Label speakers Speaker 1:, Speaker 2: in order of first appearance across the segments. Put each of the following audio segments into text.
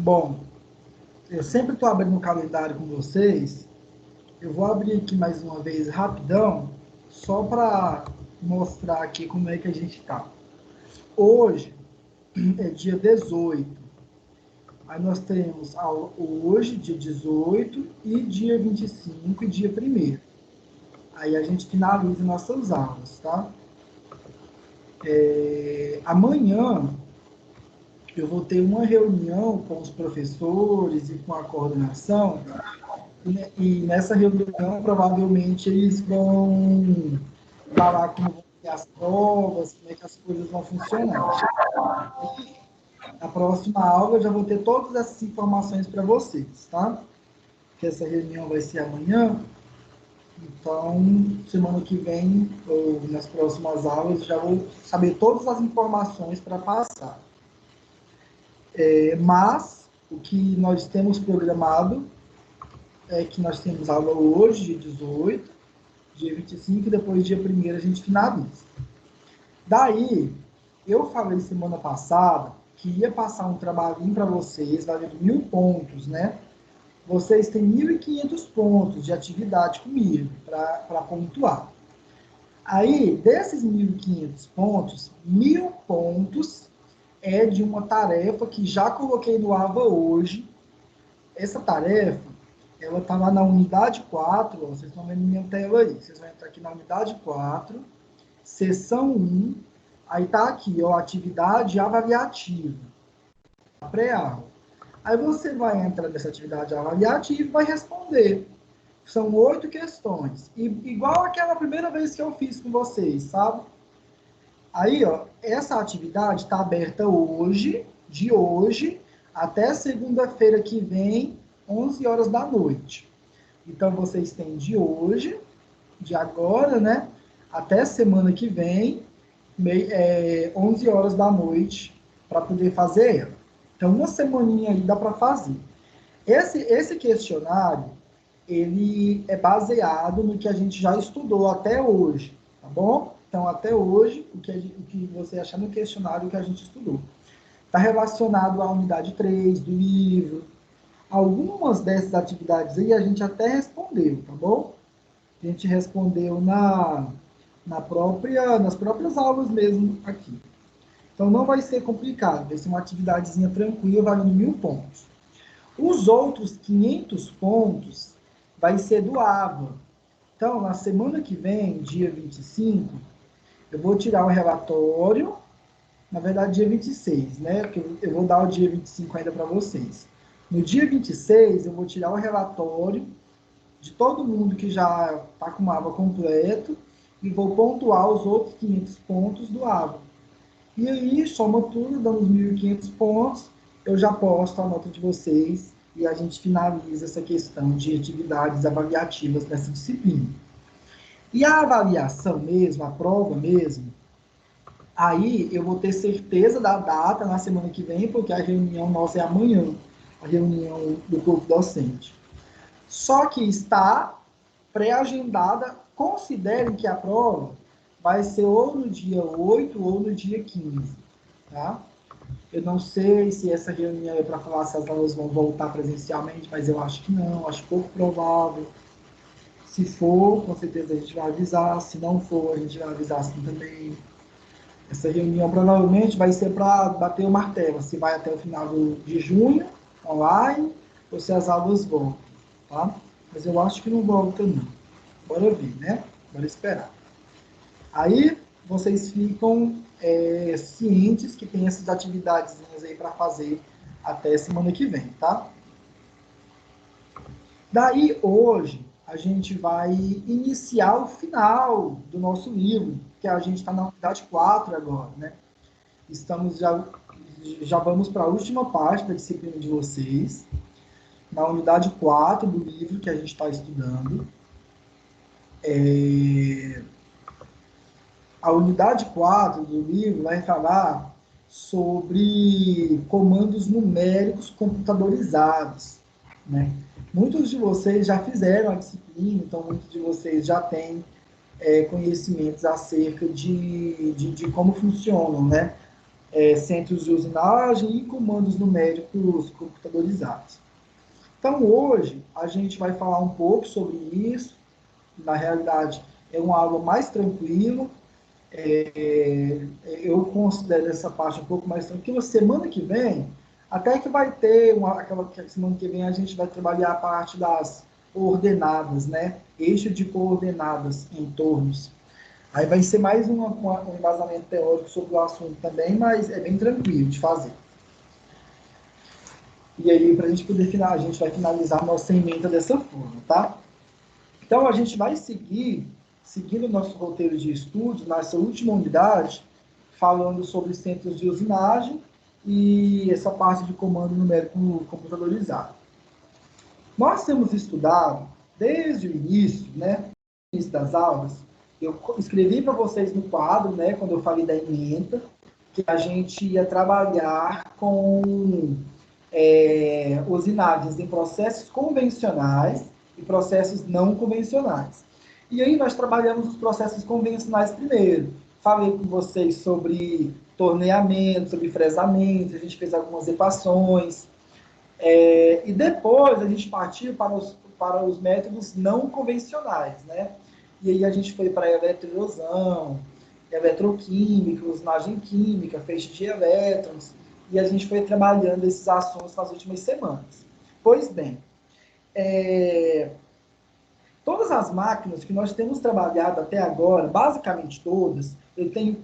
Speaker 1: Bom, eu sempre estou abrindo o calendário com vocês. Eu vou abrir aqui mais uma vez rapidão, só para mostrar aqui como é que a gente está. Hoje é dia 18. Aí nós temos hoje, dia 18, e dia 25 e dia 1º. Aí a gente finaliza nossas aulas, tá? Amanhã eu vou ter uma reunião com os professores e com a coordenação, e nessa reunião provavelmente eles vão falar como vão ser as provas, como é que as coisas vão funcionar. Na próxima aula eu já vou ter todas essas informações para vocês, tá? Que essa reunião vai ser amanhã. Então, semana que vem, ou nas próximas aulas, já vou saber todas as informações para passar. Mas, o que nós temos programado é que nós temos aula hoje, dia 18, dia 25, e depois, dia 1º, a gente finaliza. Daí, eu falei semana passada que ia passar um trabalhinho para vocês, valendo 1000 pontos, né? Vocês têm 1.500 pontos de atividade comigo para pontuar. Aí, desses 1.500 pontos, 1.000 pontos é de uma tarefa que já coloquei no AVA hoje. Essa tarefa, ela está lá na unidade 4, ó, vocês estão vendo minha tela aí. Vocês vão entrar aqui na unidade 4, seção 1, aí está aqui, ó, atividade avaliativa, pré-aula. Aí você vai entrar nessa atividade avaliativa e vai responder. São 8 questões. E, igual aquela primeira vez que eu fiz com vocês, sabe? Aí, ó, essa atividade está aberta hoje, de hoje, até segunda-feira que vem, 11 horas da noite. Então, vocês têm de hoje, de agora, né? Até semana que vem, 11 horas da noite, para poder fazer ela. Então, uma semaninha aí dá para fazer. Esse questionário, ele é baseado no que a gente já estudou até hoje, tá bom? Então, até hoje, o que você achar no questionário que a gente estudou. Está relacionado à unidade 3 do livro. Algumas dessas atividades aí a gente até respondeu, tá bom? A gente respondeu nas próprias aulas mesmo aqui. Então, não vai ser complicado, vai ser uma atividadezinha tranquila, valendo 1000 pontos. Os outros 500 pontos vai ser do AVA. Então, na semana que vem, dia 25, eu vou tirar o relatório, na verdade, dia 26, né? Porque eu vou dar o dia 25 ainda para vocês. No dia 26, eu vou tirar o relatório de todo mundo que já está com o AVA completo e vou pontuar os outros 500 pontos do AVA. E aí, soma tudo, dando os 1.500 pontos, eu já posto a nota de vocês e a gente finaliza essa questão de atividades avaliativas dessa disciplina. E a avaliação mesmo, a prova mesmo, aí eu vou ter certeza da data na semana que vem, porque a reunião nossa é amanhã, a reunião do corpo docente. Só que está pré-agendada, considerem que a prova vai ser ou no dia 8 ou no dia 15, tá? Eu não sei se essa reunião é para falar se as aulas vão voltar presencialmente, mas eu acho que não, acho pouco provável. Se for, com certeza a gente vai avisar, se não for, a gente vai avisar assim também. Essa reunião provavelmente vai ser para bater o martelo, se vai até o final de junho, online, ou se as aulas voltam, tá? Mas eu acho que não volta, não. Bora ver, né? Bora esperar. Aí, vocês ficam cientes que tem essas atividades aí para fazer até semana que vem, tá? Daí, hoje, a gente vai iniciar o final do nosso livro, que a gente está na unidade 4 agora, né? Já vamos para a última parte da disciplina de vocês, na unidade 4 do livro que a gente está estudando. A unidade 4 do livro vai falar sobre comandos numéricos computadorizados, né? Muitos de vocês já fizeram a disciplina, então muitos de vocês já têm conhecimentos acerca de como funcionam, né? centros de usinagem e comandos numéricos computadorizados. Então, hoje, a gente vai falar um pouco sobre isso. Na realidade, é uma aula mais tranquila. Eu considero essa parte um pouco mais tranquila. Semana que vem, até que vai ter, aquela semana que vem a gente vai trabalhar a parte das coordenadas, né? Eixo de coordenadas em tornos. Aí vai ser mais um embasamento teórico sobre o assunto também, mas é bem tranquilo de fazer. E aí, para a gente poder finalizar, a gente vai finalizar a nossa emenda dessa forma, tá? Então, a gente vai seguindo o nosso roteiro de estudos, nessa última unidade, falando sobre centros de usinagem e essa parte de comando numérico computadorizado. Nós temos estudado, desde o início, né, no início das aulas, eu escrevi para vocês no quadro, né, quando eu falei da ementa, que a gente ia trabalhar com usinagens em processos convencionais e processos não convencionais. E aí nós trabalhamos os processos convencionais primeiro. Falei com vocês sobre torneamento, sobre fresamento, a gente fez algumas equações. E depois a gente partiu para os métodos não convencionais, né? E aí a gente foi para a eletroerosão, eletroquímica, usinagem química, feixe de elétrons, e a gente foi trabalhando esses assuntos nas últimas semanas. Pois bem, todas as máquinas que nós temos trabalhado até agora, basicamente todas, eu tenho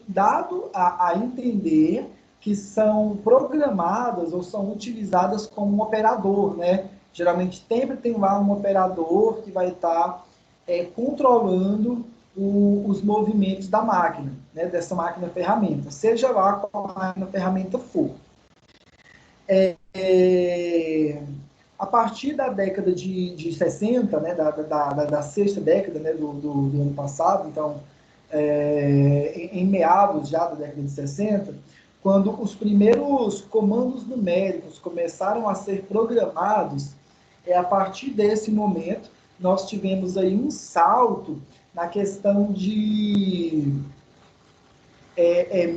Speaker 1: dado a entender que são programadas ou são utilizadas como um operador, né? Geralmente sempre tem lá um operador que vai estar controlando os movimentos da máquina, né? Dessa máquina ferramenta, seja lá qual a máquina ferramenta for. A partir da década de 60, né, da sexta década, né, do ano passado, então, em meados já da década de 60, quando os primeiros comandos numéricos começaram a ser programados, a partir desse momento nós tivemos aí um salto na questão de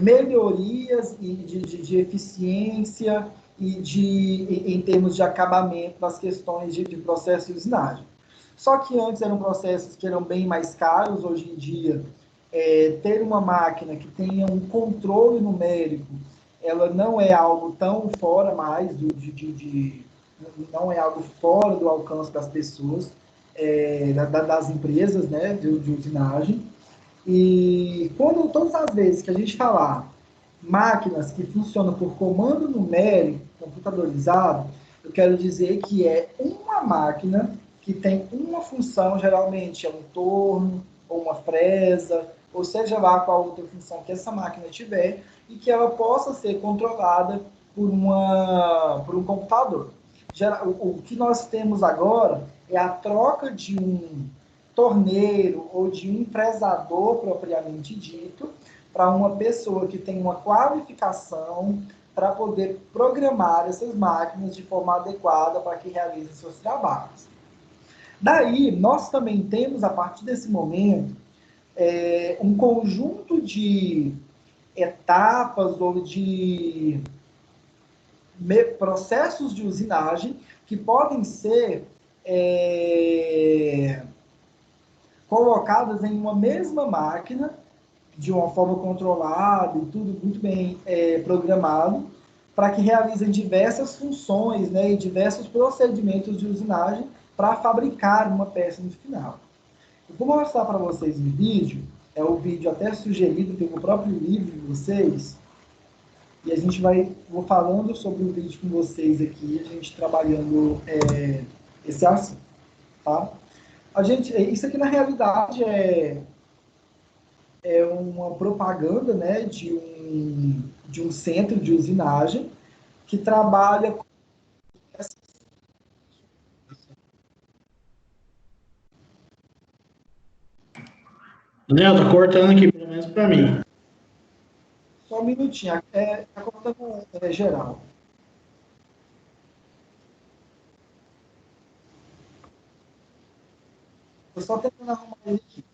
Speaker 1: melhorias de eficiência e em termos de acabamento das questões de processo de usinagem. Só que antes eram processos que eram bem mais caros, hoje em dia, ter uma máquina que tenha um controle numérico, ela não é algo tão fora mais, não é algo fora do alcance das pessoas, das empresas, né, de usinagem. E todas as vezes que a gente falar máquinas que funcionam por comando numérico computadorizado, eu quero dizer que é uma máquina que tem uma função, geralmente é um torno, ou uma fresa, ou seja lá qual outra função que essa máquina tiver, e que ela possa ser controlada por um computador. O que nós temos agora é a troca de um torneiro ou de um fresador propriamente dito para uma pessoa que tem uma qualificação para poder programar essas máquinas de forma adequada para que realizem seus trabalhos. Daí, nós também temos, a partir desse momento, um conjunto de etapas ou de processos de usinagem que podem ser colocadas em uma mesma máquina, de uma forma controlada e tudo muito bem programado, para que realizem diversas funções, né, e diversos procedimentos de usinagem para fabricar uma peça no final. Eu vou mostrar para vocês um vídeo, é o vídeo até sugerido pelo próprio livro de vocês, e a gente vou falando sobre o vídeo com vocês aqui, a gente trabalhando esse assunto, tá? Isso aqui na realidade é uma propaganda, né, de um centro de usinagem que trabalha com...
Speaker 2: Daniel, tá cortando aqui, pelo menos para mim.
Speaker 1: Só um minutinho, tá cortando geral. Eu só tentando arrumar ele aqui.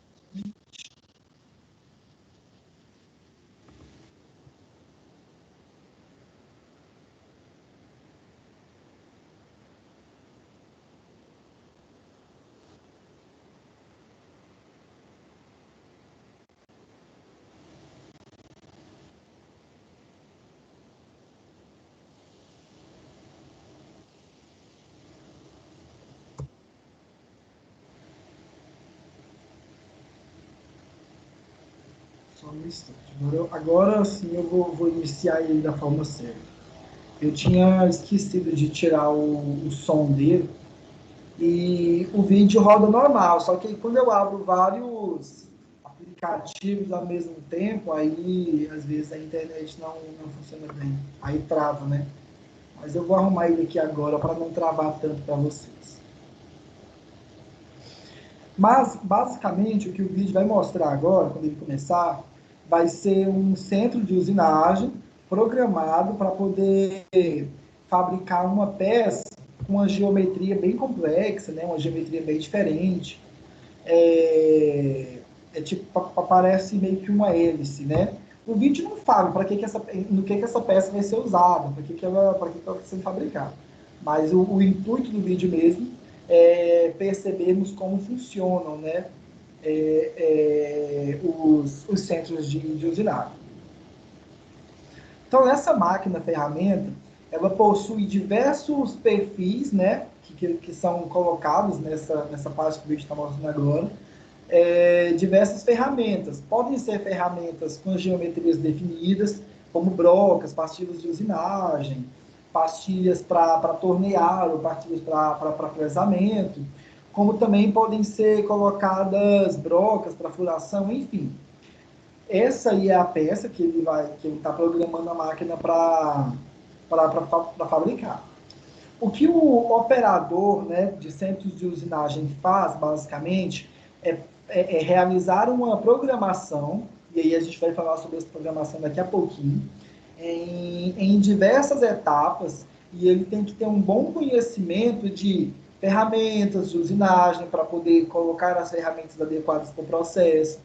Speaker 1: Só um instante. Agora sim eu vou iniciar ele da forma certa. Eu tinha esquecido de tirar o som dele e o vídeo roda normal, só que quando eu abro vários aplicativos ao mesmo tempo, aí às vezes a internet não funciona bem, aí trava, né? Mas eu vou arrumar ele aqui agora para não travar tanto para vocês. Mas, basicamente, o que o vídeo vai mostrar agora, quando ele começar, vai ser um centro de usinagem programado para poder fabricar uma peça com uma geometria bem complexa, né? Uma geometria bem diferente. Tipo, parece meio que uma hélice, né? O vídeo não fala para no que essa peça vai ser usada, para que ela vai ser fabricada. Mas o intuito do vídeo mesmo é percebermos como funcionam, né? Os centros de usinagem. Então, essa máquina ferramenta, ela possui diversos perfis, né? Que são colocados nessa parte que o vídeo está mostrando agora. Diversas ferramentas. Podem ser ferramentas com geometrias definidas, como brocas, pastilhas de usinagem, pastilhas para tornear ou pastilhas para fresamento, como também podem ser colocadas brocas para furação, enfim. Essa aí é a peça que ele está programando a máquina para fabricar. O que o operador, né, de centros de usinagem faz, basicamente, é realizar uma programação, e aí a gente vai falar sobre essa programação daqui a pouquinho, em diversas etapas, e ele tem que ter um bom conhecimento de ferramentas de usinagem para poder colocar as ferramentas adequadas para o processo,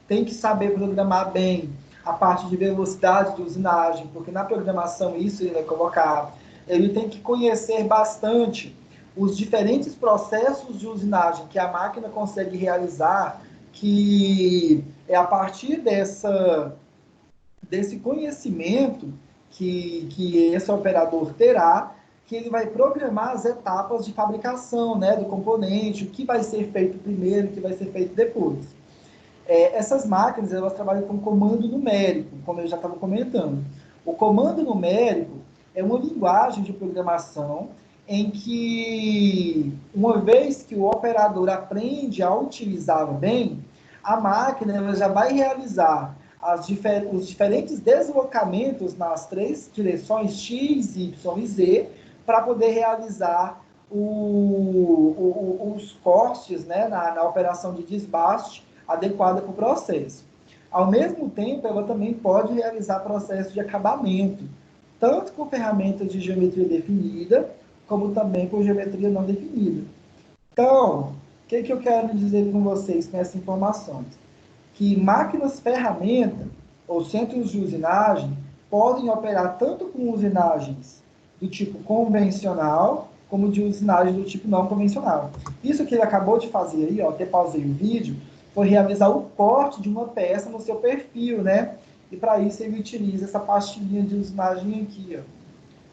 Speaker 1: tem que saber programar bem a parte de velocidade de usinagem, porque na programação isso ele vai colocar. Ele tem que conhecer bastante os diferentes processos de usinagem que a máquina consegue realizar, que é a partir desse conhecimento que esse operador terá, que ele vai programar as etapas de fabricação, né, do componente, o que vai ser feito primeiro, o que vai ser feito depois. Essas máquinas, elas trabalham com comando numérico, como eu já estava comentando. O comando numérico é uma linguagem de programação em que, uma vez que o operador aprende a utilizá-lo bem, a máquina ela já vai realizar os diferentes deslocamentos nas três direções X, Y e Z, para poder realizar os cortes, né, na operação de desbaste adequada para o processo. Ao mesmo tempo, ela também pode realizar processo de acabamento, tanto com ferramentas de geometria definida, como também com geometria não definida. Então, o que eu quero dizer com vocês com essas informações? Que máquinas ferramenta ou centros de usinagem podem operar tanto com usinagens do tipo convencional, como de usinagem do tipo não convencional. Isso que ele acabou de fazer aí, ó, até pausei o vídeo, foi realizar o corte de uma peça no seu perfil, né? E para isso ele utiliza essa pastilhinha de usinagem aqui, ó.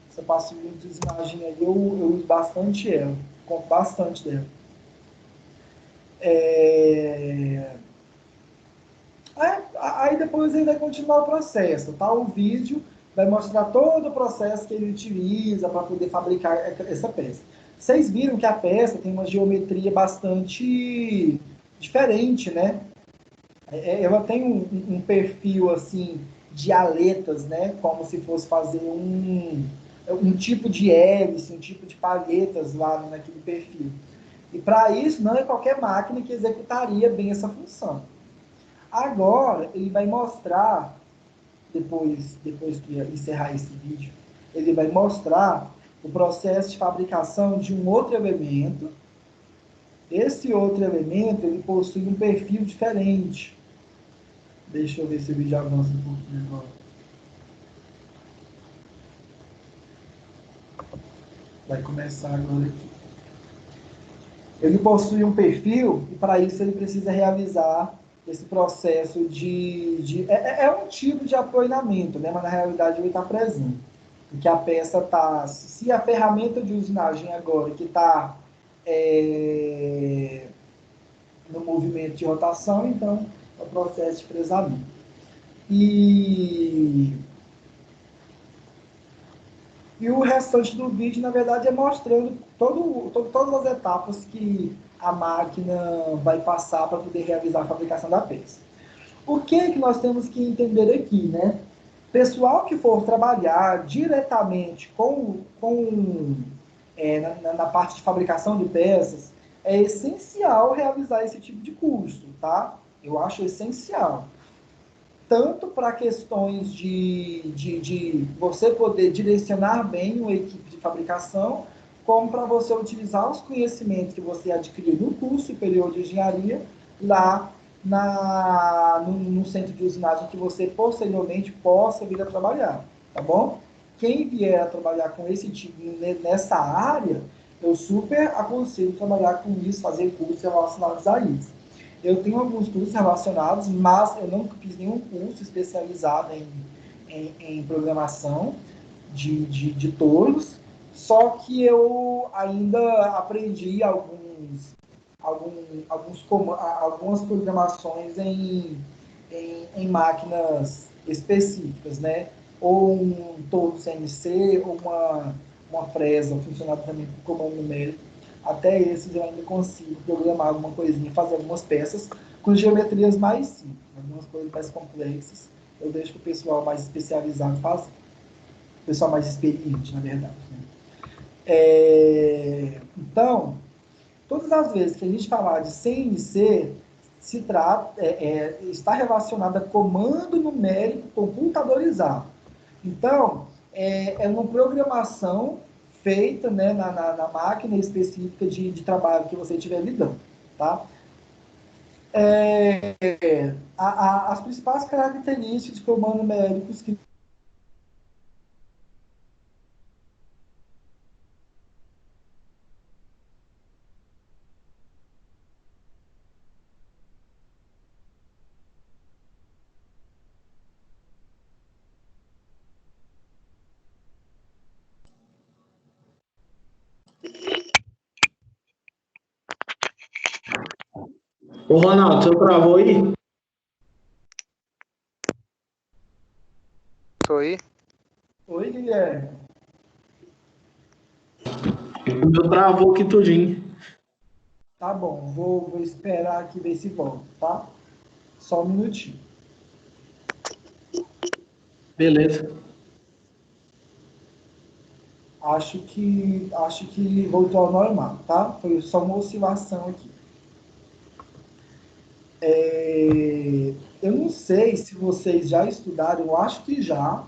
Speaker 1: Essa pastilhinha de usinagem aí eu uso bastante ela, compro bastante dela. Aí depois ele vai continuar o processo, tá? O vídeo vai mostrar todo o processo que ele utiliza para poder fabricar essa peça. Vocês viram que a peça tem uma geometria bastante diferente, né? Ela tem um perfil assim de aletas, né? Como se fosse fazer um tipo de hélice, um tipo de palhetas lá naquele perfil. E para isso não é qualquer máquina que executaria bem essa função. Agora ele vai mostrar, depois que encerrar esse vídeo, ele vai mostrar o processo de fabricação de um outro elemento. Esse outro elemento ele possui um perfil diferente. Deixa eu ver se o vídeo avança um pouquinho agora. Vai começar agora aqui. Ele possui um perfil e para isso ele precisa realizar esse processo é um tipo de apoiamento, né? Mas na realidade ele está presente. Porque a peça está... Se a ferramenta de usinagem agora que está no movimento de rotação, então é o processo de fresamento. E o restante do vídeo, na verdade, é mostrando todas as etapas que a máquina vai passar para poder realizar a fabricação da peça. O que nós temos que entender aqui, né? Pessoal que for trabalhar diretamente na parte de fabricação de peças, é essencial realizar esse tipo de curso, tá? Eu acho essencial. Tanto para questões de você poder direcionar bem uma equipe de fabricação, como para você utilizar os conhecimentos que você adquiriu no curso superior de engenharia lá no centro de usinagem que você posteriormente possa vir a trabalhar, tá bom? Quem vier a trabalhar com esse tipo, nessa área, eu super aconselho trabalhar com isso, fazer cursos relacionados a isso. Eu tenho alguns cursos relacionados, mas eu não fiz nenhum curso especializado em programação de touros, só que eu ainda aprendi algumas programações em máquinas específicas, né? Ou um touro CNC, ou uma fresa funcionando também por comando numérico. Até esses eu ainda consigo programar alguma coisinha, fazer algumas peças com geometrias mais simples, algumas coisas mais complexas. Eu deixo para o pessoal mais especializado fazer, o pessoal mais experiente, na verdade. Né? Então, todas as vezes que a gente falar de CNC, está relacionado a comando numérico computadorizado. Então, é uma programação feita, né, na máquina específica de trabalho que você estiver lidando. Tá? As principais características de comando numéricos que
Speaker 2: Ô, Ronaldo, você travou aí?
Speaker 3: Tô aí?
Speaker 1: Oi, Guilherme.
Speaker 2: O meu travou aqui tudinho.
Speaker 1: Tá bom, vou esperar aqui ver se volta, tá? Só um minutinho.
Speaker 2: Beleza.
Speaker 1: Acho que voltou ao normal, tá? Foi só uma oscilação aqui. Eu não sei se vocês já estudaram, eu acho que já.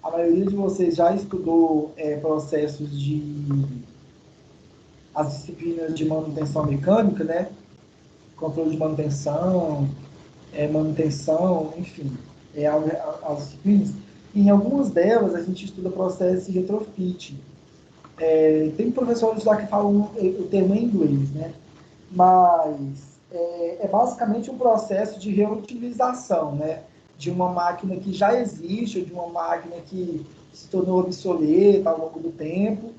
Speaker 1: A maioria de vocês já estudou processos as disciplinas de manutenção mecânica, né? Controle de manutenção, enfim, as disciplinas. Em algumas delas, a gente estuda processos de retrofit. Tem professores lá que falam o termo em inglês, né? Mas é basicamente um processo de reutilização, né? De uma máquina que já existe, ou de uma máquina que se tornou obsoleta ao longo do tempo,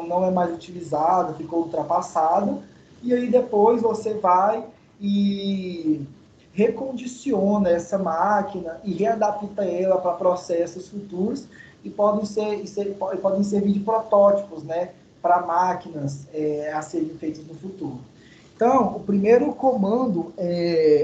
Speaker 1: não é mais utilizada, ficou ultrapassada, e aí depois você vai e recondiciona essa máquina e readapta ela para processos futuros e podem servir de protótipos, né, para máquinas a serem feitas no futuro. Então, o primeiro comando,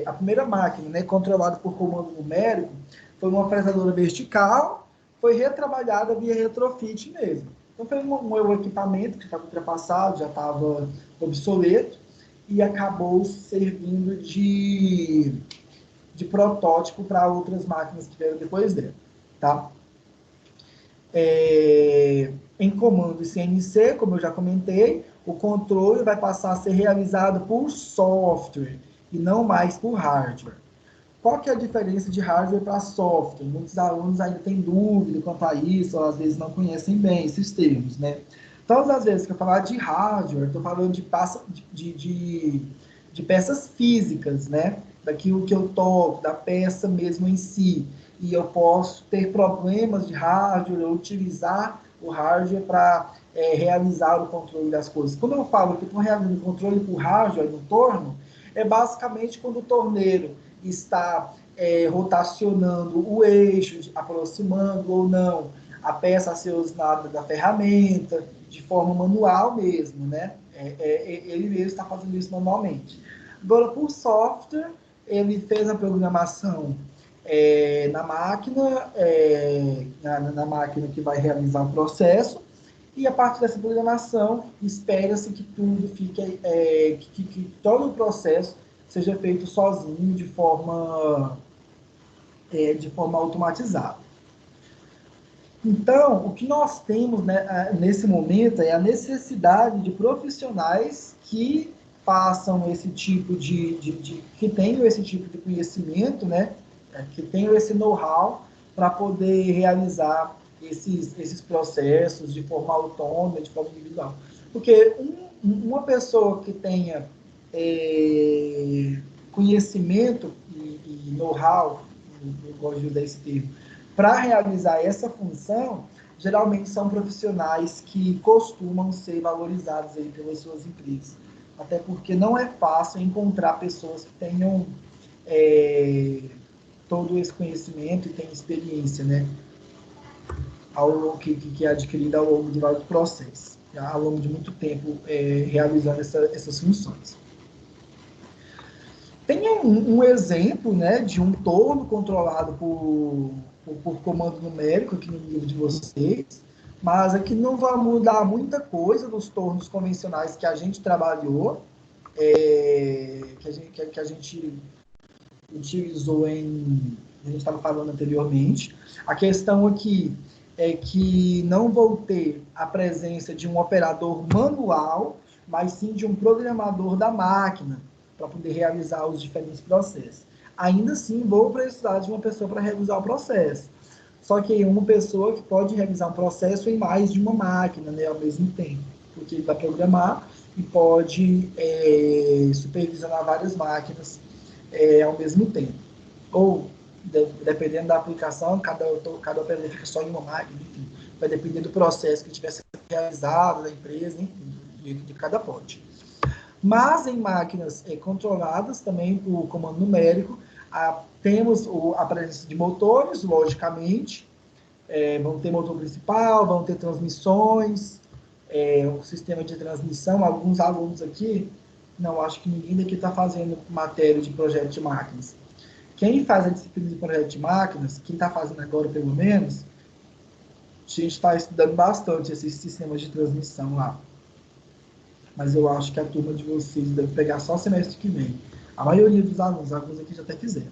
Speaker 1: a primeira máquina, né, controlada por comando numérico, foi uma fresadora vertical, foi retrabalhada via retrofit mesmo. Então, foi um equipamento que estava ultrapassado, já estava obsoleto, e acabou servindo de protótipo para outras máquinas que vieram depois dela. Tá? Em comando CNC, como eu já comentei, o controle vai passar a ser realizado por software e não mais por hardware. Qual que é a diferença de hardware para software? Muitos alunos ainda têm dúvida quanto a isso, ou às vezes não conhecem bem esses termos, né? Todas as vezes que eu falar de hardware, estou falando de peças físicas, né? Daquilo que eu toco, da peça mesmo em si. E eu posso ter problemas de hardware, ou utilizar o hardware para realizar o controle das coisas. Quando eu falo que estou realizando controle por hardware no torno, é basicamente quando o torneiro está rotacionando o eixo, aproximando ou não a peça a ser usada da ferramenta, de forma manual mesmo, né? Ele mesmo está fazendo isso manualmente. Agora, por software, ele fez a programação na máquina, na máquina que vai realizar o processo, e a partir dessa programação, espera-se que tudo fique, que todo o processo seja feito sozinho, de forma automatizada. Então, o que nós temos, né, nesse momento é a necessidade de profissionais que façam esse tipo que tenham esse tipo de conhecimento, né, que tenham esse know-how para poder realizar esses processos de forma autônoma, de forma individual. Porque uma pessoa que tenha conhecimento e know-how, eu gosto de usar esse termo, para realizar essa função, geralmente são profissionais que costumam ser valorizados aí pelas suas empresas. Até porque não é fácil encontrar pessoas que tenham todo esse conhecimento e tenham experiência, né? Que é adquirida ao longo de vários processos, ao longo de muito tempo realizando essas funções. Tem um exemplo, né, de um torno controlado por comando numérico aqui no livro de vocês, mas aqui não vai mudar muita coisa dos tornos convencionais que a gente trabalhou, que a gente utilizou a gente estava falando anteriormente. A questão aqui é que não vou ter a presença de um operador manual, mas sim de um programador da máquina, para poder realizar os diferentes processos. Ainda assim, vou precisar de uma pessoa para realizar o processo. Só que uma pessoa que pode realizar um processo em mais de uma máquina, né, ao mesmo tempo. Porque ele vai programar e pode supervisionar várias máquinas ao mesmo tempo. Ou, dependendo da aplicação, cada operador fica só em uma máquina, enfim. Vai depender do processo que tiver sendo realizado, da empresa, enfim, de cada pote. Mas em máquinas controladas também por comando numérico, temos a presença de motores, logicamente, vão ter motor principal, vão ter transmissões, o sistema de transmissão. Alguns alunos aqui, não, acho que ninguém daqui está fazendo matéria de projeto de máquinas. Quem faz a disciplina de projeto de máquinas, quem está fazendo agora pelo menos, a gente está estudando bastante esses sistemas de transmissão lá. Mas eu acho que a turma de vocês deve pegar só o semestre que vem. A maioria dos alunos, alguns aqui já até fizeram.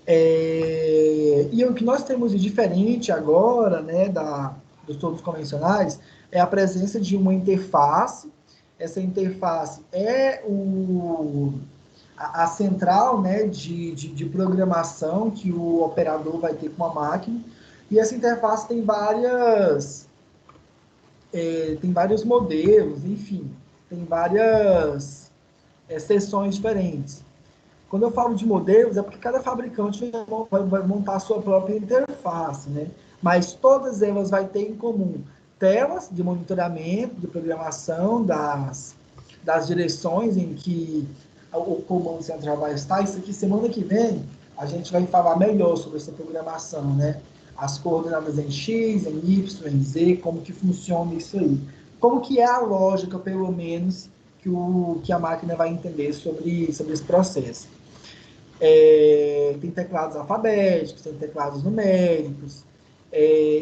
Speaker 1: E o que nós temos de diferente agora, né, dos tornos convencionais, é a presença de uma interface. Essa interface é a central, né, de programação que o operador vai ter com a máquina. E essa interface tem vários modelos, enfim, tem várias seções diferentes. Quando eu falo de modelos, é porque cada fabricante vai montar a sua própria interface, né? Mas todas elas vão ter em comum telas de monitoramento, de programação das direções em que o comando central vai estar. Isso aqui, semana que vem, a gente vai falar melhor sobre essa programação, né? As coordenadas em X, em Y, em Z, como que funciona isso aí. Como que é a lógica, pelo menos, que a máquina vai entender sobre esse processo. Tem teclados alfabéticos, tem teclados numéricos.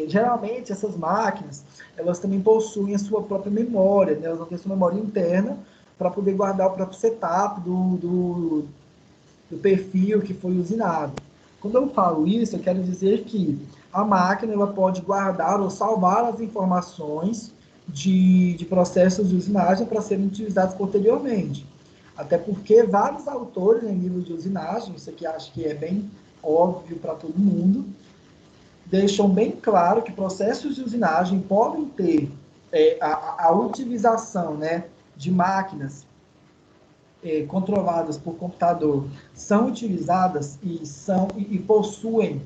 Speaker 1: Geralmente, essas máquinas, elas também possuem a sua própria memória, né? Elas vão ter sua memória interna para poder guardar o próprio setup do perfil que foi usinado. Quando eu falo isso, eu quero dizer que a máquina ela pode guardar ou salvar as informações de processos de usinagem para serem utilizados posteriormente. Até porque vários autores em livros de usinagem, isso aqui acho que é bem óbvio para todo mundo, deixam bem claro que processos de usinagem podem ter a utilização, né, de máquinas controladas por computador, são utilizadas e possuem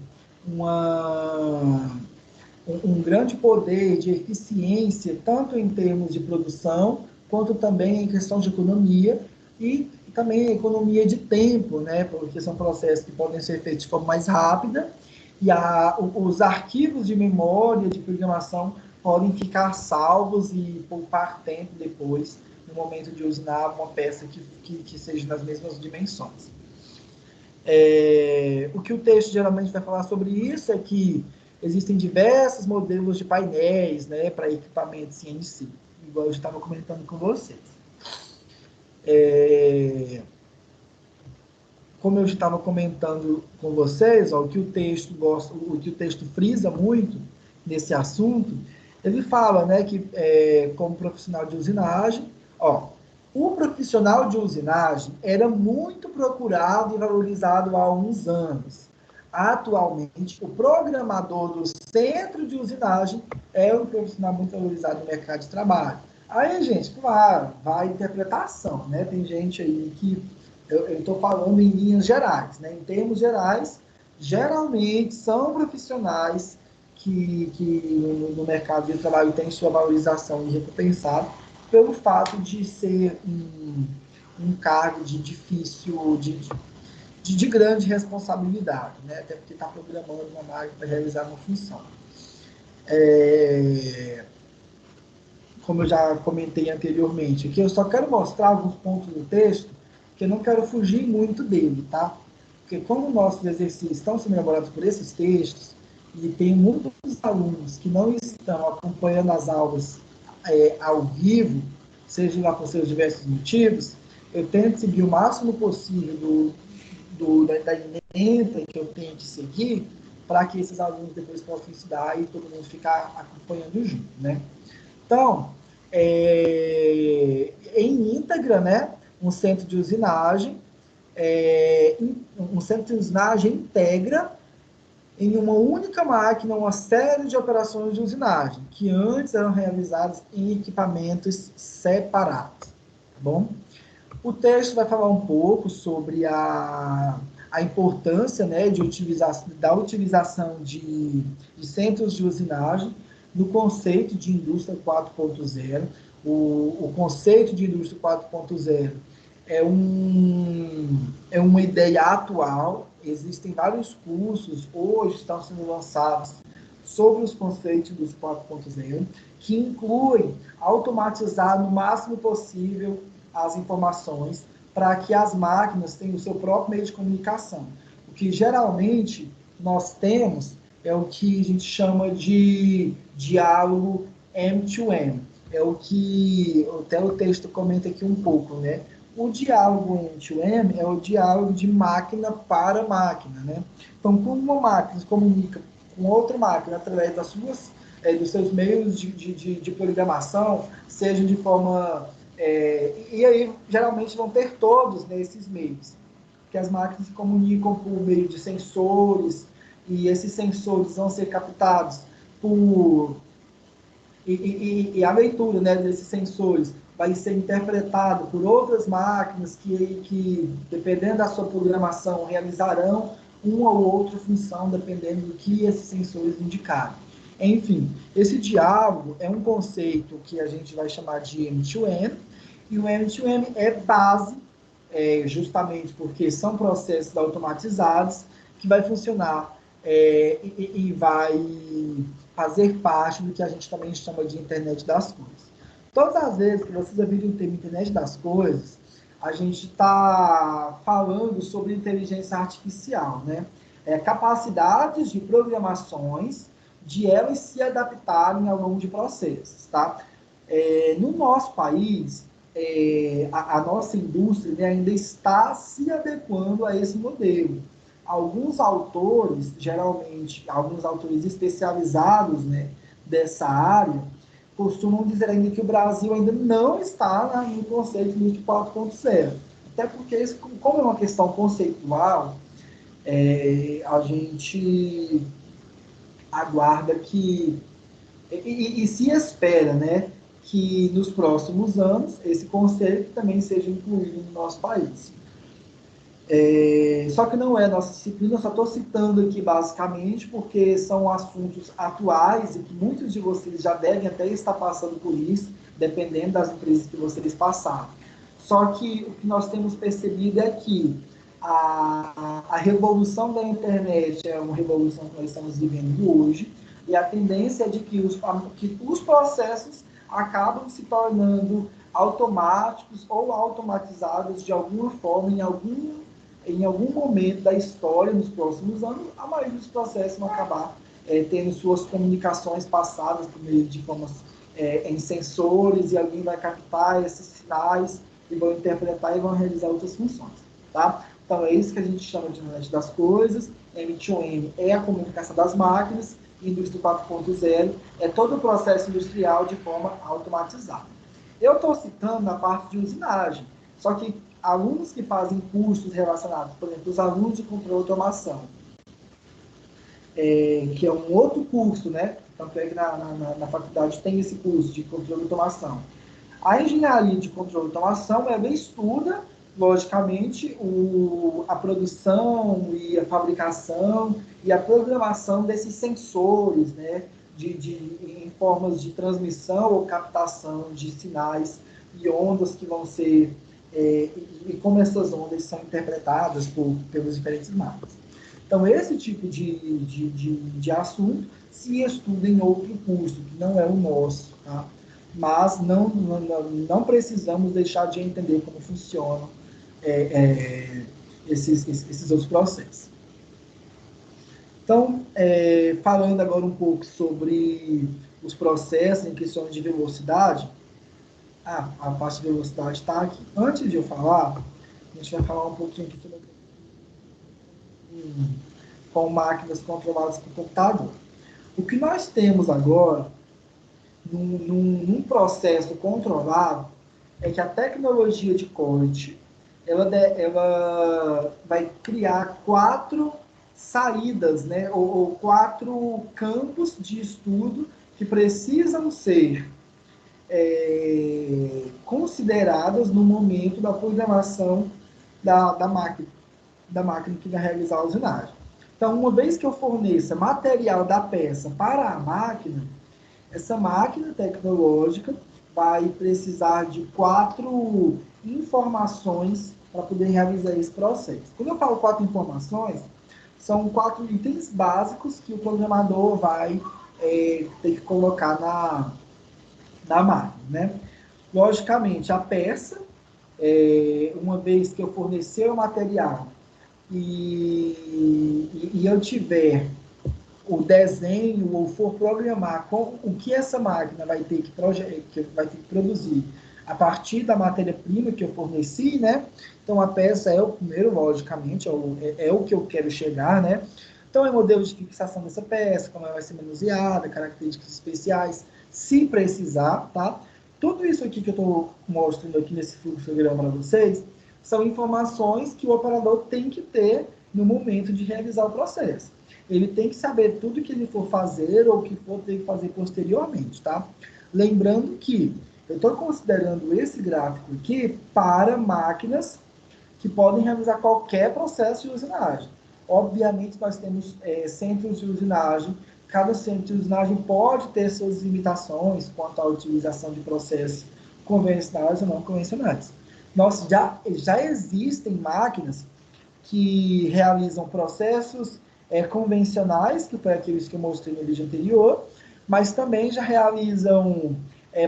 Speaker 1: um grande poder de eficiência, tanto em termos de produção, quanto também em questão de economia, e também a economia de tempo, né? Porque são processos que podem ser feitos de forma mais rápida e os arquivos de memória de programação podem ficar salvos e poupar tempo depois, no momento de usinar uma peça que seja nas mesmas dimensões. O que o texto geralmente vai falar sobre isso é que existem diversos modelos de painéis, né, para equipamentos CNC, igual eu estava comentando com vocês. Como eu estava comentando com vocês, ó, o que o texto frisa muito nesse assunto, ele fala, né, que como profissional de usinagem, ó, o profissional de usinagem era muito procurado e valorizado há uns anos. Atualmente, o programador do centro de usinagem é um profissional muito valorizado no mercado de trabalho. Aí, gente, claro, vai interpretação, né? Tem gente aí que eu estou falando em linhas gerais, né? Em termos gerais, geralmente são profissionais que no mercado de trabalho tem sua valorização e recompensado pelo fato de ser um cargo de difícil, de grande responsabilidade, né? Até porque está programando uma máquina para realizar uma função. Como eu já comentei anteriormente, aqui eu só quero mostrar alguns pontos do texto que eu não quero fugir muito dele, tá? Porque como nossos exercícios estão sendo elaborados por esses textos, e tem muitos alunos que não estão acompanhando as aulas ao vivo, seja lá por seus diversos motivos, eu tento seguir o máximo possível da ementa que eu tenho que seguir, para que esses alunos depois possam estudar e todo mundo ficar acompanhando junto, né? Então, em íntegra, né, um centro de usinagem, integra em uma única máquina uma série de operações de usinagem, que antes eram realizadas em equipamentos separados. Tá bom? O texto vai falar um pouco sobre a importância, né, da utilização de centros de usinagem no conceito de indústria 4.0. O conceito de indústria 4.0 é uma ideia atual. Existem vários cursos, hoje estão sendo lançados, sobre os conceitos dos 4.0, que incluem automatizar no máximo possível as informações para que as máquinas tenham o seu próprio meio de comunicação. O que geralmente nós temos é o que a gente chama de diálogo M2M. É o que até o texto comenta aqui um pouco, né? O diálogo M2M é o diálogo de máquina para máquina, né? Então, como uma máquina se comunica com outra máquina através dos seus meios de programação, seja de forma... e aí, geralmente, vão ter todos nesses meios, que as máquinas se comunicam por meio de sensores, e esses sensores vão ser captados por... E a leitura, né, desses sensores vai ser interpretado por outras máquinas que, dependendo da sua programação, realizarão uma ou outra função, dependendo do que esses sensores indicarem. Enfim, esse diálogo é um conceito que a gente vai chamar de M2M, e o M2M é base, justamente porque são processos automatizados, que vai funcionar e vai fazer parte do que a gente também chama de internet das coisas. Todas as vezes que vocês ouvirem o termo internet das coisas, a gente está falando sobre inteligência artificial, né? Capacidades de programações de elas se adaptarem ao longo de processos, tá? No nosso país, a nossa indústria, né, ainda está se adequando a esse modelo. Alguns autores, geralmente, alguns autores especializados, né, dessa área, costumam dizer ainda que o Brasil ainda não está no conceito de 4.0. Até porque, isso, como é uma questão conceitual, a gente aguarda que... E se espera, né, que nos próximos anos esse conceito também seja incluído no nosso país. Só que não é nossa disciplina, eu só estou citando aqui basicamente porque são assuntos atuais e que muitos de vocês já devem até estar passando por isso, dependendo das empresas que vocês passaram. Só que o que nós temos percebido é que a revolução da internet é uma revolução que nós estamos vivendo hoje, e a tendência é de que os processos acabam se tornando automáticos ou automatizados de alguma forma em algum momento da história, nos próximos anos. A maioria dos processos vão acabar tendo suas comunicações passadas por meio de formas em sensores, e alguém vai captar esses sinais e vão interpretar e vão realizar outras funções, tá? Então, é isso que a gente chama de internet das coisas. M2M é a comunicação das máquinas, indústria 4.0 é todo o processo industrial de forma automatizada. Eu estou citando a parte de usinagem, só que alunos que fazem cursos relacionados, por exemplo, os alunos de controle e automação, que é um outro curso, né? Tanto é que na faculdade tem esse curso de controle e automação. A engenharia de controle e automação, ela estuda, logicamente, a produção e a fabricação e a programação desses sensores, né? Em formas de transmissão ou captação de sinais e ondas que vão ser, e como essas ondas são interpretadas pelos diferentes máquinas. Então, esse tipo de assunto se estuda em outro curso, que não é o nosso, tá? Mas não precisamos deixar de entender como funcionam esses outros processos. Então, falando agora um pouco sobre os processos em questões de velocidade, a parte de velocidade está aqui. Antes de eu falar, a gente vai falar um pouquinho aqui sobre com máquinas controladas por computador. O que nós temos agora, num processo controlado, é que a tecnologia de corte, ela vai criar 4 saídas, né, ou 4 campos de estudo que precisam ser consideradas no momento da programação da máquina que vai realizar a usinagem. Então, uma vez que eu forneça material da peça para a máquina, essa máquina tecnológica vai precisar de 4 informações para poder realizar esse processo. Quando eu falo 4 informações, são 4 itens básicos que o programador vai ter que colocar na máquina, né? Logicamente, a peça, uma vez que eu fornecer o material e eu tiver o desenho ou for programar o que essa máquina vai ter que produzir a partir da matéria-prima que eu forneci, né? Então, a peça é o primeiro, logicamente, é o que eu quero chegar, né? Então, é modelo de fixação dessa peça, como ela vai ser manuseada, características especiais, se precisar, tá? Tudo isso aqui que eu estou mostrando aqui nesse fluxograma para vocês são informações que o operador tem que ter no momento de realizar o processo. Ele tem que saber tudo que ele for fazer ou que for ter que fazer posteriormente, tá? Lembrando que eu estou considerando esse gráfico aqui para máquinas que podem realizar qualquer processo de usinagem. Obviamente, nós temos centros de usinagem. Cada centro de usinagem pode ter suas limitações quanto à utilização de processos convencionais ou não convencionais. Já existem máquinas que realizam processos convencionais, que foi aqueles que eu mostrei no vídeo anterior, mas também já realizam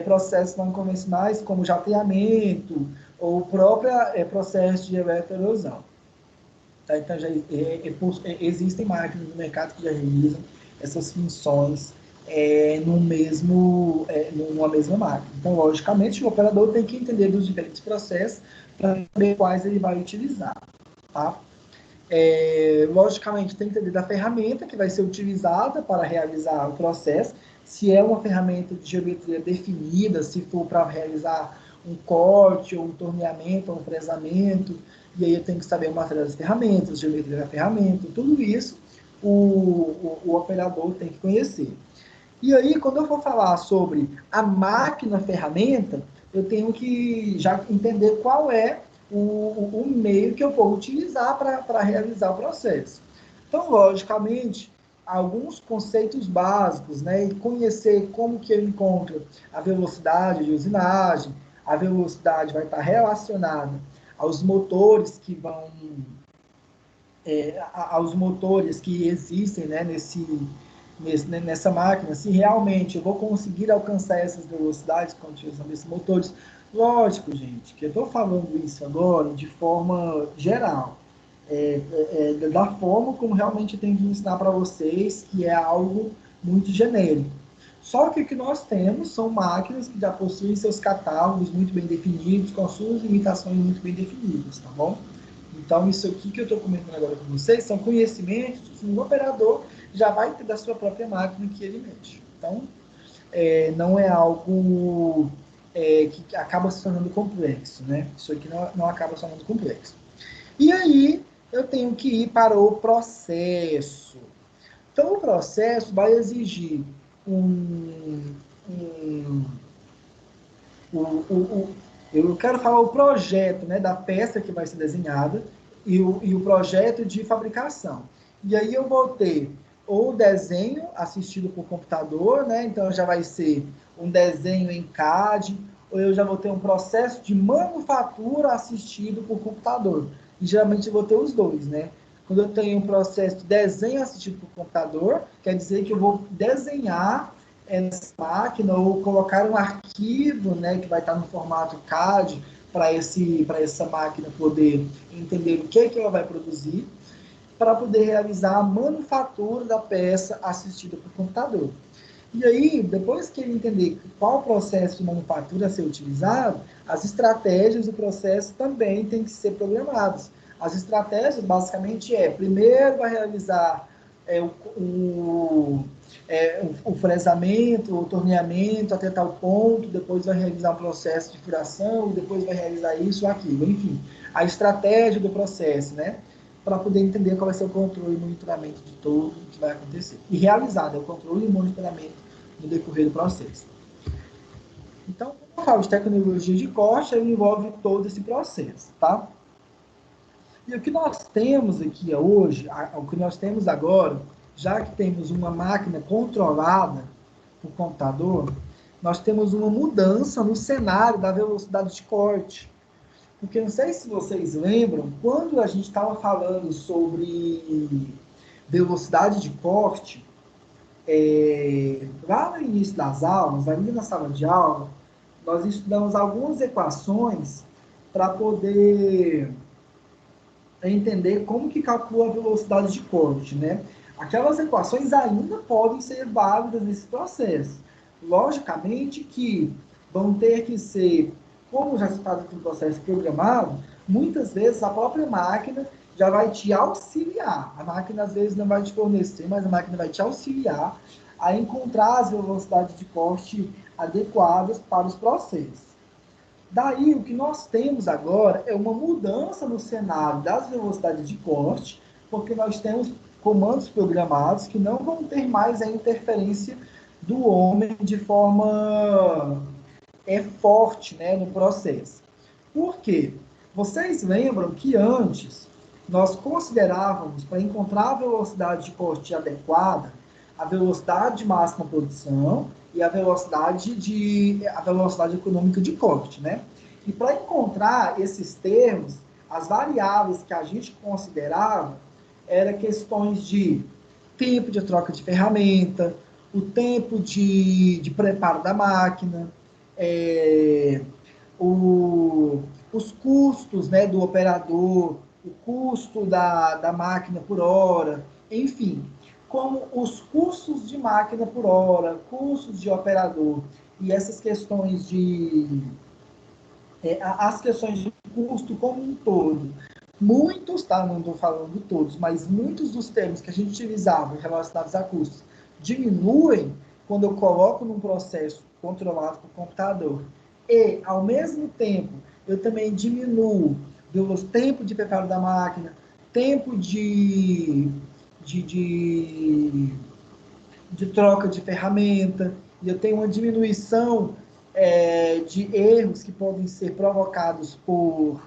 Speaker 1: processos não convencionais, como jateamento, ou próprio processo de eletroerosão. Tá? Então, existem máquinas no mercado que já realizam essas funções numa mesma máquina. Então, logicamente, o operador tem que entender dos diferentes processos para saber quais ele vai utilizar. Tá? Logicamente, tem que entender da ferramenta que vai ser utilizada para realizar o processo, se é uma ferramenta de geometria definida, se for para realizar um corte, ou um torneamento, ou um fresamento, e aí eu tenho que saber o material das ferramentas, a geometria da ferramenta, tudo isso o operador tem que conhecer. E aí, quando eu for falar sobre a máquina ferramenta, eu tenho que já entender qual é o meio que eu vou utilizar para realizar o processo. Então, logicamente, alguns conceitos básicos, né, e conhecer como que eu encontro a velocidade de usinagem, a velocidade vai estar relacionada aos motores que vão, aos motores que existem, né, nessa máquina, se realmente eu vou conseguir alcançar essas velocidades com a utilização desses motores. Lógico, gente, que eu estou falando isso agora de forma geral, da forma como realmente eu tenho que ensinar para vocês, que é algo muito genérico. Só que o que nós temos são máquinas que já possuem seus catálogos muito bem definidos, com suas limitações muito bem definidas, tá bom? Então, isso aqui que eu estou comentando agora com vocês são conhecimentos que um operador já vai ter da sua própria máquina que ele mexe. Então, não é algo que acaba se tornando complexo, né? Isso aqui não acaba se tornando complexo. E aí, eu tenho que ir para o processo. Então, o processo vai exigir eu quero falar o projeto, né, da peça que vai ser desenhada e o projeto de fabricação. E aí eu vou ter ou desenho assistido por computador, né, então já vai ser um desenho em CAD, ou eu já vou ter um processo de manufatura assistido por computador. E geralmente eu vou ter os dois, né? Quando eu tenho um processo de desenho assistido por computador, quer dizer que eu vou desenhar essa máquina ou colocar um arquivo, né, que vai estar no formato CAD para essa máquina poder entender o que ela vai produzir, para poder realizar a manufatura da peça assistida por computador. E aí, depois que ele entender qual processo de manufatura a ser utilizado, as estratégias do processo também têm que ser programadas. As estratégias, basicamente, primeiro vai realizar o fresamento, o torneamento até tal ponto, depois vai realizar um processo de furação, depois vai realizar isso ou aquilo, enfim. A estratégia do processo, né? Para poder entender qual vai ser o controle e monitoramento de tudo o que vai acontecer. E realizar, né, o controle e monitoramento no decorrer do processo. Então, quando eu falo de tecnologia de corte, ele envolve todo esse processo, tá? E o que nós temos aqui hoje, o que nós temos agora, já que temos uma máquina controlada por computador, nós temos uma mudança no cenário da velocidade de corte. Porque não sei se vocês lembram, quando a gente estava falando sobre velocidade de corte, lá no início das aulas, ali na sala de aula, nós estudamos algumas equações para poder entender como que calcula a velocidade de corte, né? Aquelas equações ainda podem ser válidas nesse processo. Logicamente que vão ter que ser, como já se faz aqui no processo programado, muitas vezes a própria máquina já vai te auxiliar. A máquina às vezes não vai te fornecer, mas a máquina vai te auxiliar a encontrar as velocidades de corte adequadas para os processos. Daí, o que nós temos agora é uma mudança no cenário das velocidades de corte, porque nós temos comandos programados que não vão ter mais a interferência do homem de forma forte, né, no processo. Por quê? Vocês lembram que antes nós considerávamos, para encontrar a velocidade de corte adequada, a velocidade máxima produção e a velocidade econômica de corte, né? E para encontrar esses termos, as variáveis que a gente considerava eram questões de tempo de troca de ferramenta, o tempo de preparo da máquina, os custos, né, do operador, o custo da máquina por hora, enfim, como os custos de máquina por hora, custos de operador e essas questões as questões de custo como um todo. Muitos, tá? Não estou falando todos, mas muitos dos termos que a gente utilizava relacionados a custos diminuem quando eu coloco num processo controlado por computador. E, ao mesmo tempo, eu também diminuo o tempo de preparo da máquina, tempo de troca de ferramenta, e eu tenho uma diminuição de erros que podem ser provocados por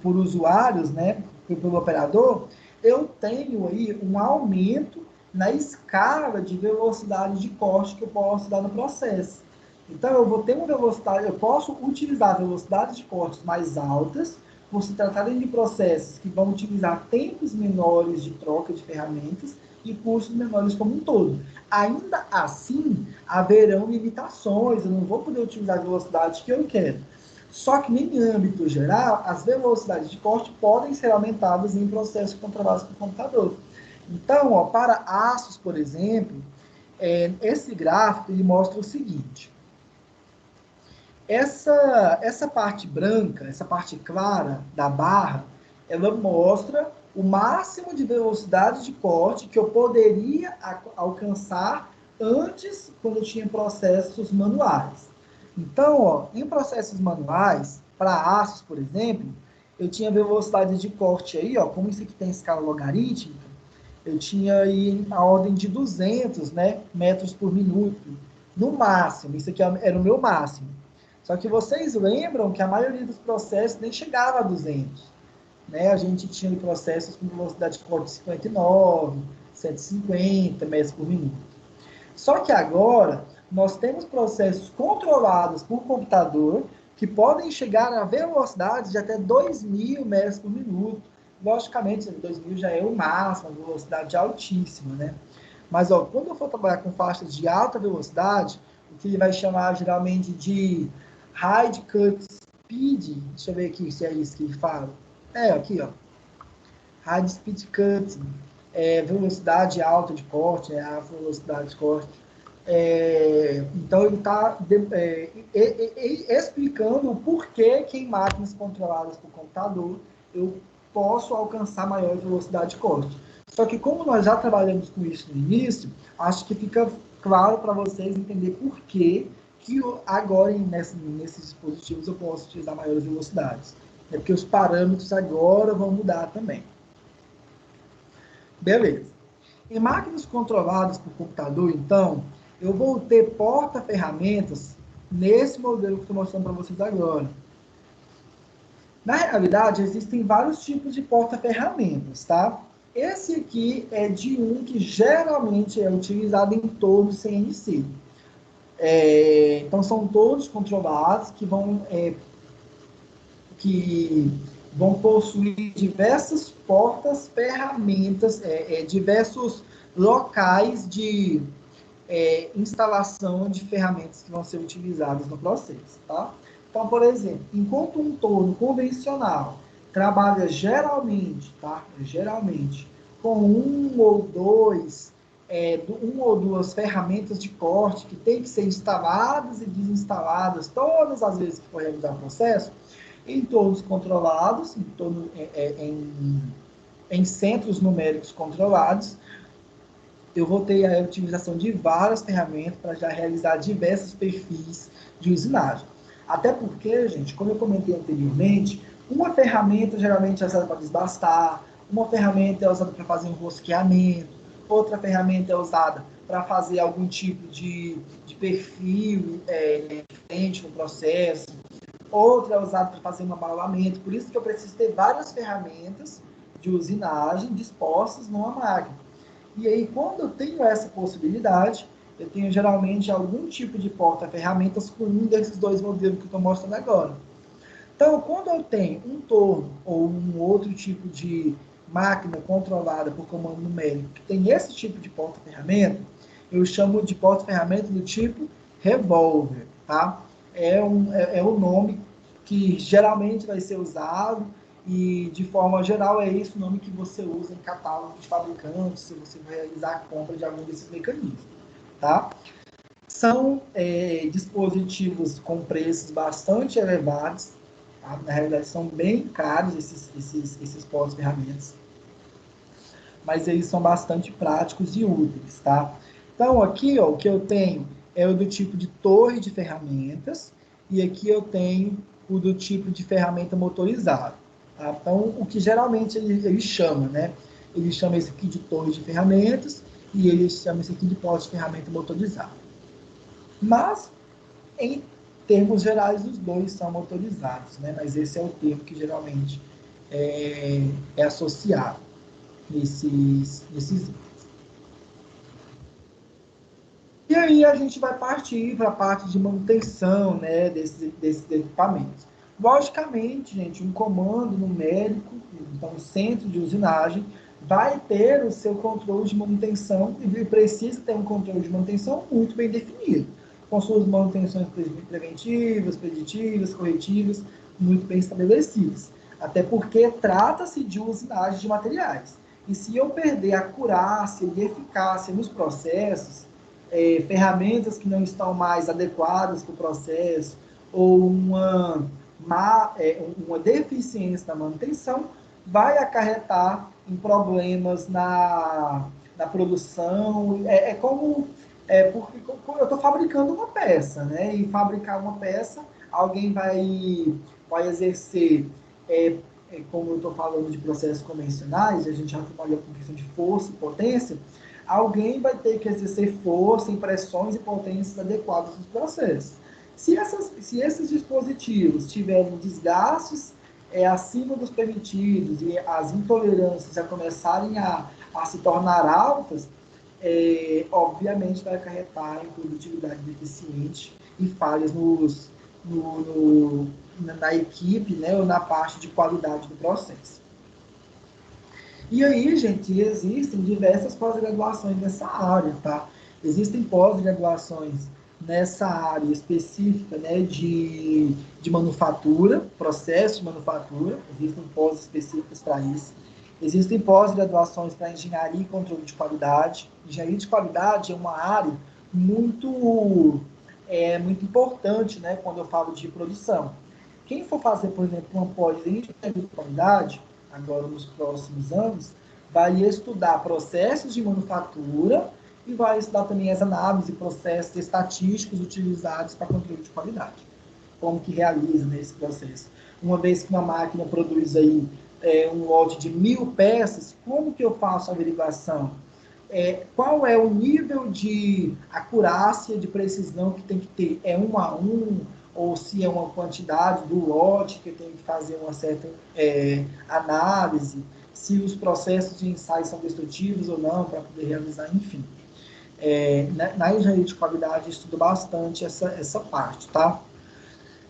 Speaker 1: usuários, né, pelo operador, eu tenho aí um aumento na escala de velocidade de corte que eu posso dar no processo. Então, eu vou ter uma velocidade, eu posso utilizar velocidades de cortes mais altas, por se tratarem de processos que vão utilizar tempos menores de troca de ferramentas e custos menores como um todo. Ainda assim, haverão limitações, eu não vou poder utilizar a velocidade que eu quero. Só que, em âmbito geral, as velocidades de corte podem ser aumentadas em processos controlados por computador. Então, ó, para aços, por exemplo, esse gráfico ele mostra o seguinte. Essa parte branca, essa parte clara da barra, ela mostra o máximo de velocidade de corte que eu poderia alcançar antes, quando eu tinha processos manuais. Então, ó, em processos manuais, para aços, por exemplo, eu tinha velocidade de corte aí, ó, como isso aqui tem escala logarítmica, eu tinha aí a ordem de 200, né, metros por minuto, no máximo. Isso aqui era o meu máximo. Só que vocês lembram que a maioria dos processos nem chegava a 200. Né? A gente tinha processos com velocidade de corte de 59, 150 metros por minuto. Só que agora, nós temos processos controlados por computador que podem chegar a velocidades de até 2.000 metros por minuto. Logicamente, 2.000 já é o máximo, uma velocidade altíssima, né? Mas, ó, quando eu for trabalhar com faixas de alta velocidade, o que ele vai chamar geralmente de High Cut Speed, deixa eu ver aqui se é isso que ele fala. Aqui, ó. High Speed Cutting, velocidade alta de corte, a velocidade de corte. Então, ele está explicando o porquê que em máquinas controladas por computador eu posso alcançar maior velocidade de corte. Só que como nós já trabalhamos com isso no início, acho que fica claro para vocês entender por que agora nesses dispositivos eu posso utilizar maiores velocidades. É porque os parâmetros agora vão mudar também. Beleza. Em máquinas controladas por computador, então, eu vou ter porta-ferramentas nesse modelo que estou mostrando para vocês agora. Na realidade, existem vários tipos de porta-ferramentas, tá? Esse aqui é de um que geralmente é utilizado em todo CNC. Então, são todos controlados que vão possuir diversas portas-ferramentas, diversos locais de instalação de ferramentas que vão ser utilizadas no processo, tá? Então, por exemplo, enquanto um torno convencional trabalha geralmente, tá? Geralmente, com uma ou duas ferramentas de corte que tem que ser instaladas e desinstaladas todas as vezes que for realizar o processo, em tornos controlados, em centros numéricos controlados, eu vou ter a utilização de várias ferramentas para já realizar diversos perfis de usinagem. Até porque, gente, como eu comentei anteriormente, uma ferramenta geralmente é usada para desbastar, uma ferramenta é usada para fazer um rosqueamento, outra ferramenta é usada para fazer algum tipo de perfil diferente no processo, outra é usada para fazer um abalamento. Por isso que eu preciso ter várias ferramentas de usinagem dispostas numa máquina. E aí, quando eu tenho essa possibilidade, eu tenho geralmente algum tipo de porta-ferramentas com um desses dois modelos que eu estou mostrando agora. Então, quando eu tenho um torno ou um outro tipo de máquina controlada por comando numérico que tem esse tipo de porta-ferramenta, eu chamo de porta-ferramenta do tipo revólver, tá? É o nome que geralmente vai ser usado e, de forma geral, é esse o nome que você usa em catálogo de fabricantes, se você vai realizar a compra de algum desses mecanismos, tá? São dispositivos com preços bastante elevados, tá? Na realidade, são bem caros esses porta-ferramentas, mas eles são bastante práticos e úteis, tá? Então, aqui, ó, o que eu tenho é o do tipo de torre de ferramentas, e aqui eu tenho o do tipo de ferramenta motorizada. Tá? Então, o que geralmente ele chama, né? Ele chama esse aqui de torre de ferramentas, e ele chama esse aqui de porta de ferramenta motorizada. Mas, em termos gerais, os dois são motorizados, né? Mas esse é o termo que geralmente é associado nesses itens. E aí a gente vai partir para a parte de manutenção, né, desses equipamentos. Logicamente, gente, um comando numérico, então um centro de usinagem, vai ter o seu controle de manutenção e precisa ter um controle de manutenção muito bem definido, com suas manutenções preventivas, preditivas, corretivas, muito bem estabelecidas. Até porque trata-se de usinagem de materiais. E se eu perder a acurácia e eficácia nos processos, ferramentas que não estão mais adequadas para o processo, ou uma deficiência na manutenção, vai acarretar em problemas na produção. Porque eu estou fabricando uma peça, né? E fabricar uma peça, alguém vai exercer, como eu estou falando de processos convencionais, a gente já trabalhou com questão de força e potência, alguém vai ter que exercer força, impressões e potências adequadas nos processos. Se esses dispositivos tiverem desgastes acima dos permitidos e as intolerâncias já começarem a se tornar altas, obviamente vai acarretar em produtividade deficiente e falhas na equipe, né, ou na parte de qualidade do processo. E aí, gente, existem diversas pós-graduações nessa área, tá? Existem pós-graduações nessa área específica, né, de manufatura, processo de manufatura, existem pós específicos para isso. Existem pós-graduações para engenharia e controle de qualidade. Engenharia de qualidade é uma área muito importante, né, quando eu falo de produção. Quem for fazer, por exemplo, uma pós em engenharia de qualidade, agora nos próximos anos, vai estudar processos de manufatura e vai estudar também as análises e processos estatísticos utilizados para controle de qualidade. Como que realiza nesse processo. Uma vez que uma máquina produz aí um lote de 1.000 peças, como que eu faço a averiguação? Qual é o nível de acurácia, de precisão que tem que ter? É 1 a 1, ou se é uma quantidade do lote que eu tenho que fazer uma certa análise, se os processos de ensaio são destrutivos ou não, para poder realizar, enfim. Na engenharia de qualidade, eu estudo bastante essa parte, tá?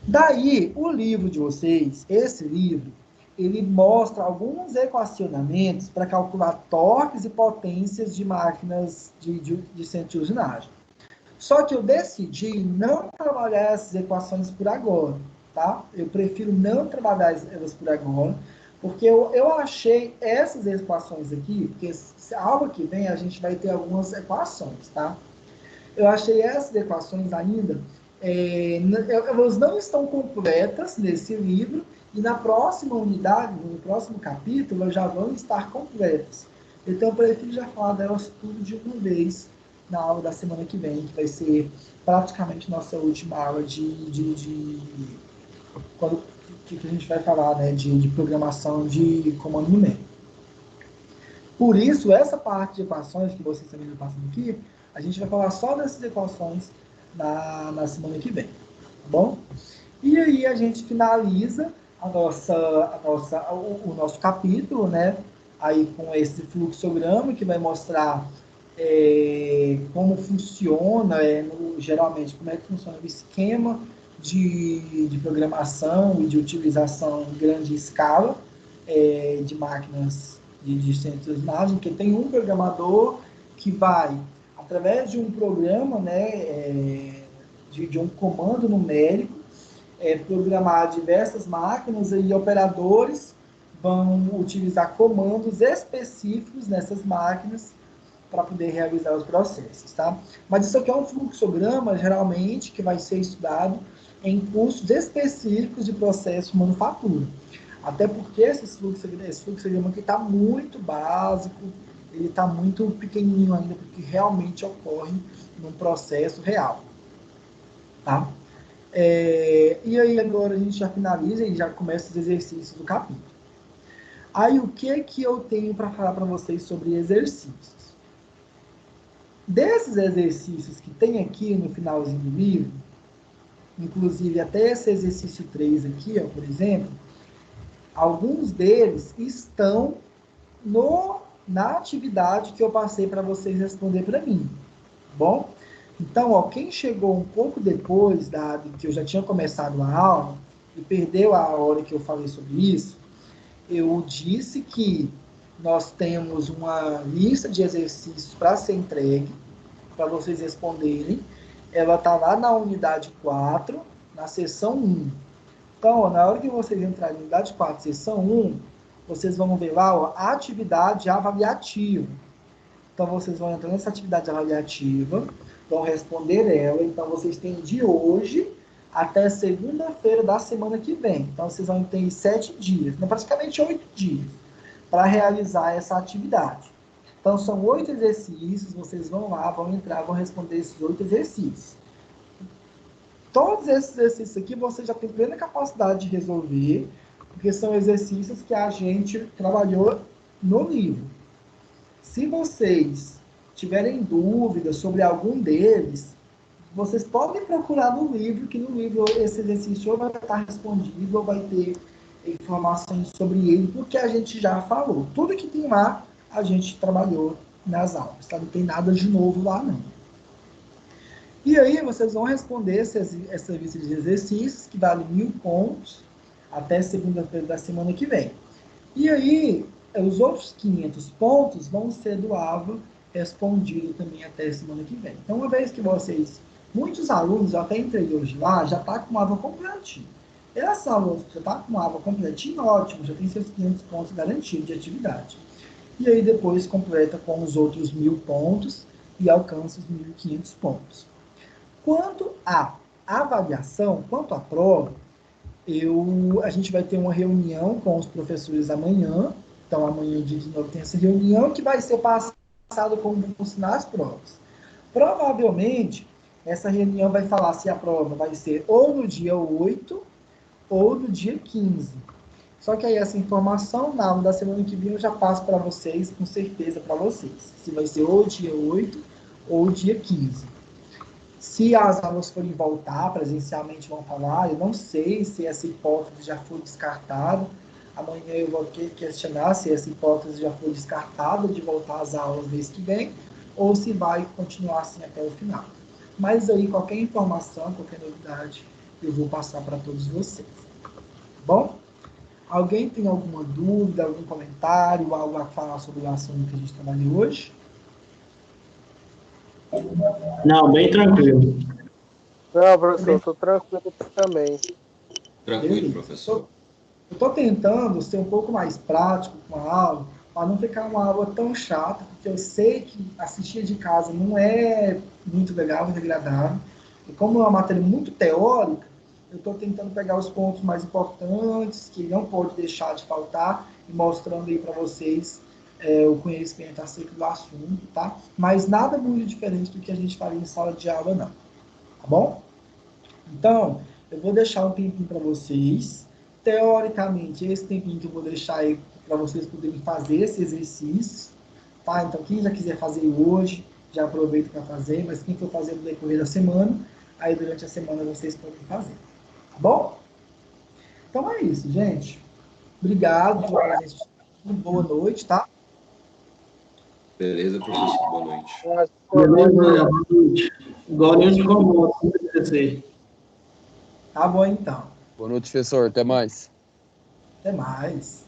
Speaker 1: Daí, o livro de vocês, esse livro, ele mostra alguns equacionamentos para calcular torques e potências de máquinas de centro de usinagem. Só que eu decidi não trabalhar essas equações por agora, tá? Eu prefiro não trabalhar elas por agora, porque eu achei essas equações aqui, porque a aula que vem a gente vai ter algumas equações, tá? Eu achei essas equações ainda, elas não estão completas nesse livro, e na próxima unidade, no próximo capítulo, elas já vão estar completas. Então, eu prefiro já falar delas tudo de uma vez na aula da semana que vem, que vai ser praticamente nossa última aula quando que a gente vai falar, né, de programação de comando numérico. Por isso, essa parte de equações que vocês também estão passando aqui, a gente vai falar só dessas equações na semana que vem, tá bom? E aí a gente finaliza o nosso capítulo, né? Aí com esse fluxograma que vai mostrar como funciona, geralmente, como é que funciona o esquema de programação e de utilização em grande escala de máquinas de centro de usinagem, que tem um programador que vai, através de um programa, né, de um comando numérico, programar diversas máquinas, e operadores vão utilizar comandos específicos nessas máquinas para poder realizar os processos, tá? Mas isso aqui é um fluxograma, geralmente, que vai ser estudado em cursos específicos de processo de manufatura. Até porque esse fluxograma aqui está muito básico, ele está muito pequenininho ainda, porque realmente ocorre num processo real, tá? E aí agora a gente já finaliza e já começa os exercícios do capítulo. Aí o que eu tenho para falar para vocês sobre exercícios? Desses exercícios que tem aqui no finalzinho do livro, inclusive até esse exercício 3 aqui, ó, por exemplo, alguns deles estão na atividade que eu passei para vocês responder para mim, tá bom? Então, ó, quem chegou um pouco depois de que eu já tinha começado a aula e perdeu a hora que eu falei sobre isso, eu disse que nós temos uma lista de exercícios para ser entregue, para vocês responderem. Ela está lá na unidade 4, na seção 1. Então, ó, na hora que vocês entrarem na unidade 4, seção 1, vocês vão ver lá, ó, a atividade avaliativa. Então, vocês vão entrar nessa atividade avaliativa, vão responder ela. Então, vocês têm de hoje até segunda-feira da semana que vem. Então, vocês vão ter 7 dias, né, praticamente 8 dias, para realizar essa atividade. Então, são 8 exercícios, vocês vão lá, vão entrar, vão responder esses 8 exercícios. Todos esses exercícios aqui você já tem plena capacidade de resolver, porque são exercícios que a gente trabalhou no livro. Se vocês tiverem dúvidas sobre algum deles, vocês podem procurar no livro, que no livro esse exercício ou vai estar respondido ou vai ter informações sobre ele, porque a gente já falou. Tudo que tem lá, a gente trabalhou nas aulas, tá? Não tem nada de novo lá, não. E aí vocês vão responder essa lista de exercícios, que vale 1000 pontos, até segunda-feira da semana que vem. E aí, os outros 500 pontos vão ser do AVA respondido também até semana que vem. Então, uma vez que vocês, muitos alunos, eu até entrei hoje lá, já está com o AVA completinho. Esses alunos que já está com o AVA completinho, ótimo, já tem seus 500 pontos garantidos de atividade. E aí depois completa com os outros 1000 pontos e alcança os 1500 pontos. Quanto à avaliação, quanto à prova, a gente vai ter uma reunião com os professores amanhã. Então, amanhã, dia 19, tem essa reunião que vai ser passado como funcionar as provas. Provavelmente, essa reunião vai falar se a prova vai ser ou no dia 8 ou no dia 15. Só que aí essa informação, na aula da semana que vem, eu já passo para vocês, com certeza para vocês. Se vai ser ou dia 8 ou dia 15. Se as aulas forem voltar presencialmente, vão falar, eu não sei se essa hipótese já foi descartada. Amanhã eu vou questionar se essa hipótese já foi descartada de voltar às aulas mês que vem, ou se vai continuar assim até o final. Mas aí, qualquer informação, qualquer novidade, eu vou passar para todos vocês. Tá bom? Alguém tem alguma dúvida, algum comentário, algo a falar sobre o assunto que a gente trabalhou hoje?
Speaker 2: Não, bem tranquilo.
Speaker 3: Não, professor, estou tranquilo também.
Speaker 4: Tranquilo, professor.
Speaker 1: Eu estou tentando ser um pouco mais prático com a aula, para não ficar uma aula tão chata, porque eu sei que assistir de casa não é muito legal, muito agradável. E como é uma matéria muito teórica, eu estou tentando pegar os pontos mais importantes, que não pode deixar de faltar, e mostrando aí para vocês o conhecimento acerca do assunto, tá? Mas nada muito diferente do que a gente faria em sala de aula, não. Tá bom? Então, eu vou deixar um tempinho para vocês. Teoricamente, esse tempinho que eu vou deixar aí para vocês poderem fazer esse exercício, tá? Então, quem já quiser fazer hoje, já aproveita para fazer, mas quem for fazer no decorrer da semana, aí durante a semana vocês podem fazer. Tá bom? Então é isso, gente. Obrigado pela presença. Boa noite, tá?
Speaker 4: Beleza, professor. Boa noite.
Speaker 2: Beleza, boa noite. Igual o Nilson como você.
Speaker 1: Tá bom, então.
Speaker 3: Boa noite, professor. Até mais.
Speaker 1: Até mais.